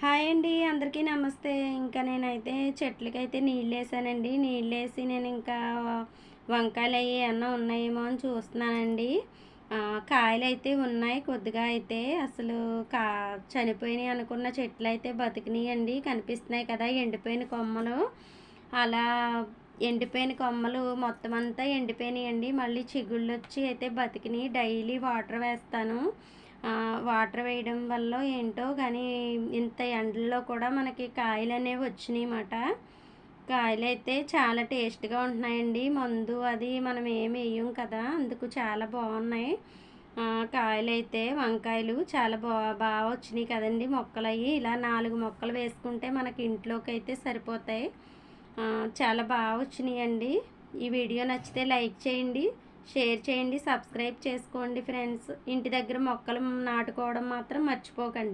Hi అండి. అందరికీ నమస్తే. ఇంకా నేనైతే చెట్లకైతే నీళ్ళేసానండి. నీళ్ళేసి నేను ఇంకా వంకాయలయి ఏమన్నా ఉన్నాయేమో అని చూస్తున్నానండి. కాయలైతే ఉన్నాయి కొద్దిగా అయితే. అసలు కా చనిపోయినాయి అనుకున్న చెట్లయితే బతికినాయండి. కనిపిస్తున్నాయి కదా! ఎండిపోయిన కొమ్మలు. అలా ఎండిపోయిన కొమ్మలు మొత్తం అంతా ఎండిపోయినాయండి. మళ్ళీ చిగుళ్ళొచ్చి అయితే బతికినాయి. డైలీ వాటర్ వేస్తాను. వాటర్ వేయడం వల్లో ఏంటో కానీ ఇంత ఎండల్లో కూడా మనకి కాయలనేవి వచ్చినాయిమాట. కాయలైతే చాలా టేస్ట్‌గా ఉంటున్నాయండి. మందు అది మనం ఏమి ఎయ్యం కదా! అందుకు చాలా బావున్నాయి. కాయలైతే వంకాయలు చాలా వచ్చినాయి కదండీ మొక్కలయి. ఇలా 4 మొక్కలు వేసుకుంటే మనకి ఇంట్లోకైతే సరిపోతాయి. చాలా వచ్చినాయండి. ఈ వీడియో నచ్చితే లైక్ చేయండి, షేర్ చేయండి, సబ్స్క్రైబ్ చేసుకోండి ఫ్రెండ్స్. ఇంటి దగ్గర మొక్కలు నాటుకోవడం మాత్రం మర్చిపోకండి.